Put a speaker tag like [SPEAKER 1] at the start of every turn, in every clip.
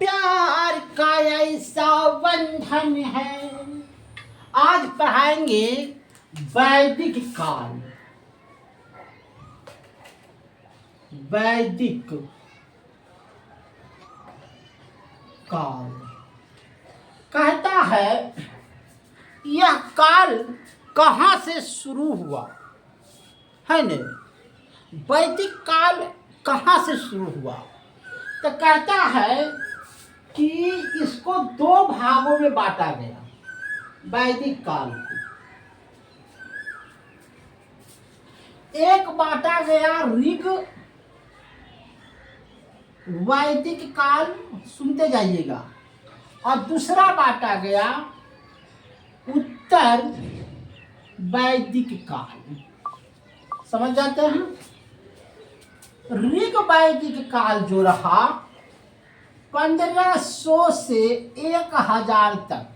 [SPEAKER 1] प्यार का ऐसा बंधन है। आज पढ़ाएंगे वैदिक काल। वैदिक काल कहता है यह काल कहाँ से शुरू हुआ है न? वैदिक काल कहाँ से शुरू हुआ? तो कहता है कि इसको दो भागों में बांटा गया वैदिक काल को। एक बांटा गया ऋग वैदिक काल, सुनते जाइएगा, और दूसरा बांटा गया उत्तर वैदिक काल। समझ जाते हैं? ऋग वैदिक काल जो रहा 1500 से 1000 तक,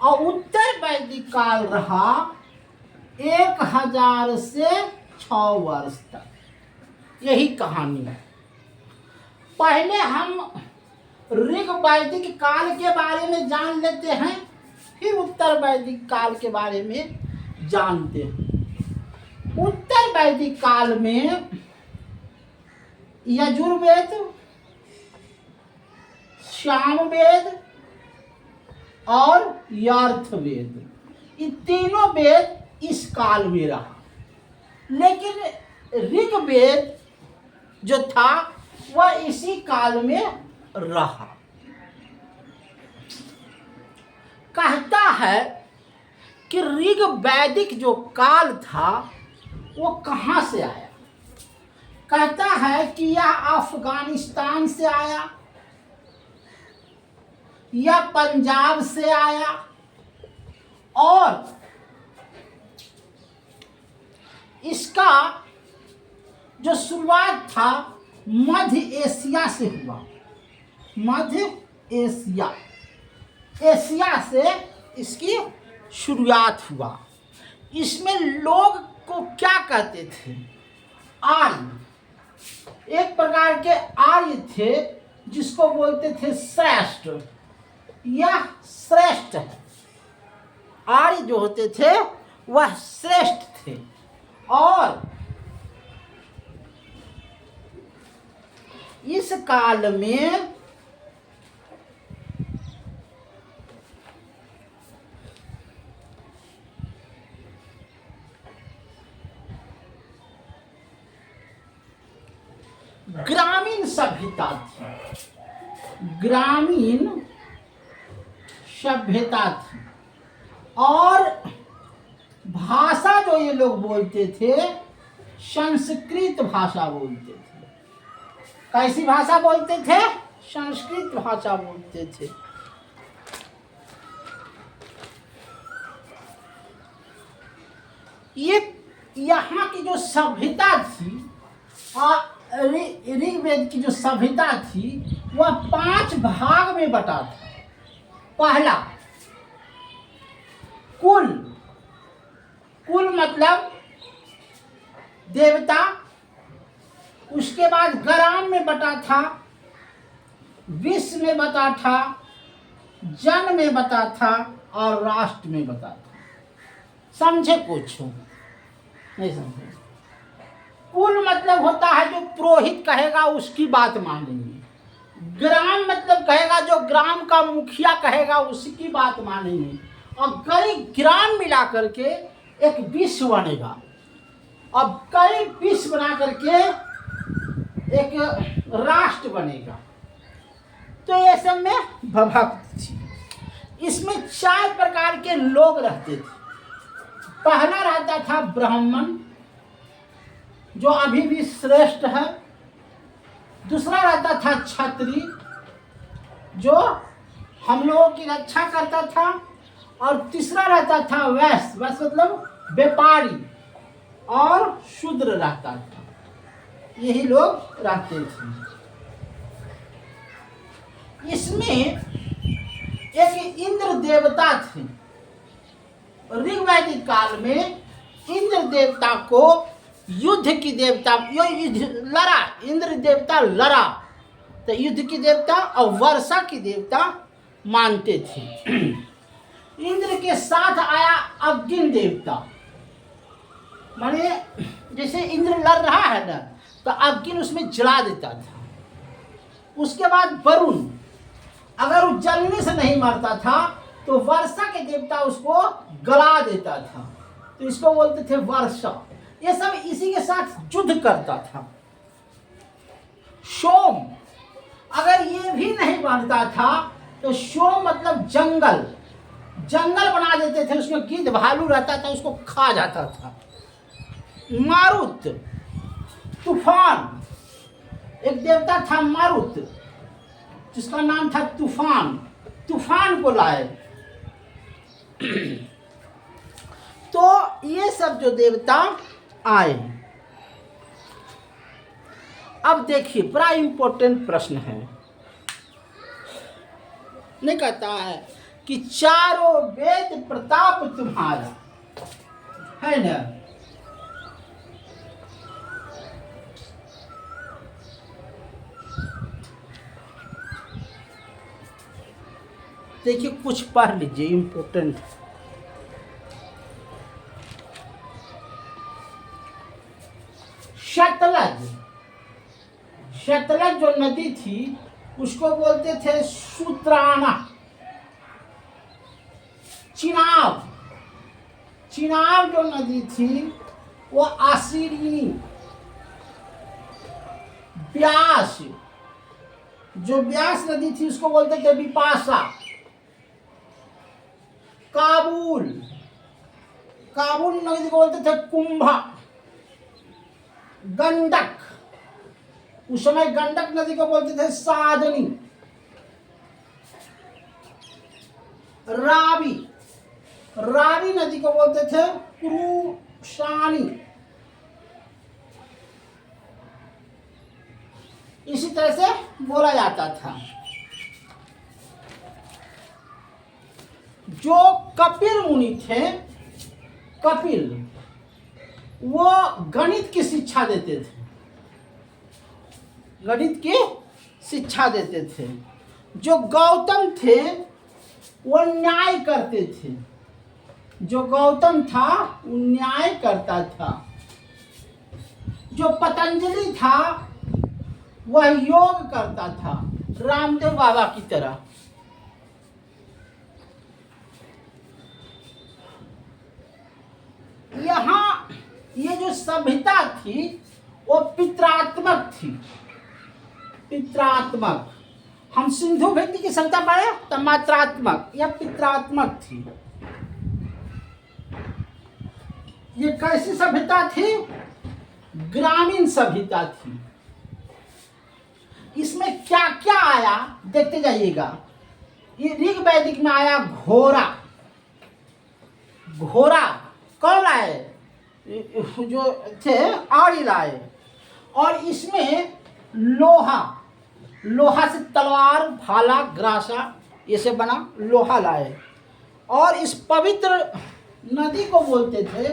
[SPEAKER 1] और उत्तर वैदिक काल रहा 1000 से 6 वर्ष तक। यही कहानी है। पहले हम ऋग वैदिक काल के बारे में जान लेते हैं, फिर उत्तर वैदिक काल के बारे में जानते हैं। उत्तर वैदिक काल में यजुर्वेद, सामवेद और अथर्ववेद, ये तीनों वेद इस काल में रहा। लेकिन ऋग्वेद जो था वह इसी काल में रहा। कहता है कि ऋग वैदिक जो काल था वो कहाँ से आया? कहता है कि यह अफगानिस्तान से आया, या पंजाब से आया, और इसका जो शुरुआत था मध्य एशिया से हुआ। मध्य एशिया, एशिया से इसकी शुरुआत हुआ। इसमें लोग को क्या कहते थे? आर्य। एक प्रकार के आर्य थे जिसको बोलते थे श्रेष्ठ। यह श्रेष्ठ है। आर्य जो होते थे वह श्रेष्ठ थे। और इस काल में ग्रामीण सभ्यता थी। ग्रामीण सभ्यता थी। और भाषा जो ये लोग बोलते थे संस्कृत भाषा बोलते थे। कैसी भाषा बोलते थे? संस्कृत भाषा बोलते थे। ये यहाँ की जो सभ्यता थी, ऋग्वेद की जो सभ्यता थी वह 5 भाग में बटा था। पहला कुल। कुल मतलब देवता। उसके बाद ग्राम में बटा था, विश्व में बटा था, जन में बटा था, और राष्ट्र में बटा था। समझे? कुछ नहीं समझे? कुल मतलब होता है जो पुरोहित कहेगा उसकी बात मानेंगे। ग्राम मतलब कहेगा जो ग्राम का मुखिया कहेगा उसकी बात मानेंगे। और कई ग्राम मिला करके एक विश्व बनेगा। अब कई विश्व बना करके एक राष्ट्र बनेगा। तो ये सब में विभक्त थी। इसमें 4 प्रकार के लोग रहते थे। पहला रहता था ब्राह्मण, जो अभी भी श्रेष्ठ है। दूसरा रहता था क्षत्रिय, जो हम लोगों की रक्षा करता था। और तीसरा रहता था वैश्य। वैश्य मतलब व्यापारी। और शूद्र रहता था। यही लोग रहते थे। इसमें एक इंद्र देवता थे। ऋग्वैदिक काल में इंद्र देवता को युद्ध की देवता, युद्ध लड़ा, इंद्र देवता लड़ा तो युद्ध की देवता और वर्षा की देवता मानते थे। इंद्र के साथ आया अग्नि देवता, माने जैसे इंद्र लड़ रहा है ना, तो अग्नि उसमें जला देता था। उसके बाद वरुण, अगर वो जलने से नहीं मरता था तो वर्षा के देवता उसको गला देता था, तो इसको बोलते थे वर्षा। ये सब इसी के साथ युद्ध करता था। सोम, अगर ये भी नहीं बनता था तो सोम मतलब जंगल, जंगल बना देते थे, उसमें गिद्ध भालू रहता था, उसको खा जाता था। मारुत, तूफान, एक देवता था मारुत जिसका नाम था तूफान, तूफान को लाए। तो ये सब जो देवता आए। अब देखिए बड़ा इंपॉर्टेंट प्रश्न है, नहीं कहता है कि चारों वेद प्रताप तुम्हारा, है ना। देखिए कुछ पढ़ लीजिए इंपॉर्टेंट। सतलज, सतलज जो नदी थी उसको बोलते थे सूत्राना। चिनाब, चिनाब जो नदी थी वो आशीरिनी। ब्यास, जो ब्यास नदी थी उसको बोलते थे विपाशा। काबुल, काबुल नदी को बोलते थे कुंभा। गंडक, उस समय गंडक नदी को बोलते थे साधनी। रावी, रावी नदी को बोलते थे कुरुशानी। इसी तरह से बोला जाता था। जो कपिल मुनि थे, कपिल, वो गणित की शिक्षा देते थे, गणित की शिक्षा देते थे। जो गौतम थे वो न्याय करते थे, जो गौतम था वो न्याय करता था। जो पतंजलि था वह योग करता था, रामदेव बाबा की तरह। यहाँ ये जो सभ्यता थी वो पित्रात्मक थी, पित्रात्मक। हम सिंधु घाटी की सभ्यता पढ़े तो मात्रात्मक, यह पित्रात्मक थी। ये कैसी सभ्यता थी? ग्रामीण सभ्यता थी। इसमें क्या क्या आया देखते जाइएगा। ये ऋग वैदिक में आया घोड़ा, घोड़ा कौन लाए? जो थे आर्य लाए। और इसमें लोहा, लोहा से तलवार, भाला, ग्रासा ये सब बना, लोहा लाए। और इस पवित्र नदी को बोलते थे,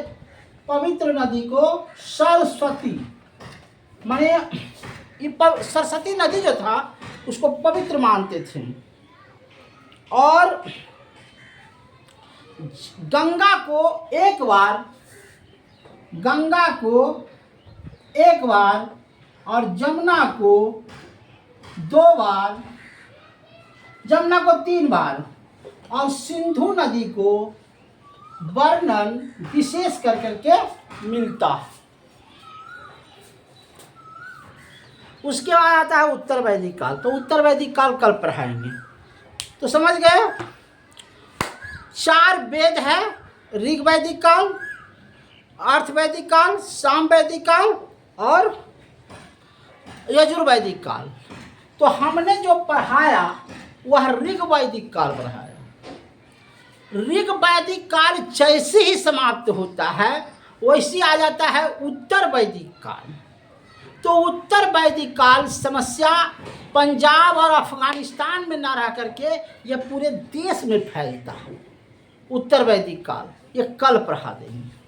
[SPEAKER 1] पवित्र नदी को सरस्वती। माने ये सरस्वती नदी जो था उसको पवित्र मानते थे। और गंगा को एक बार, गंगा को एक बार और जमुना को 2 बार, जमुना को 3 बार और सिंधु नदी को वर्णन विशेष कर करके मिलता है। उसके बाद आता है उत्तर वैदिक काल। तो उत्तर वैदिक काल कल पढ़ाएंगे। तो समझ गए, 4 वेद है, ऋग वैदिक काल, अर्थ वैदिक काल, साम वैदिक काल और यजुर्वैदिक काल। तो हमने जो पढ़ाया वह ऋग वैदिक काल पढ़ाया। ऋग वैदिक काल जैसे ही समाप्त होता है वैसे आ जाता है उत्तर वैदिक काल। तो उत्तर वैदिक काल समस्या पंजाब और अफगानिस्तान में ना रह करके यह पूरे देश में फैलता है। उत्तर वैदिक काल ये कल पढ़ा देंगे।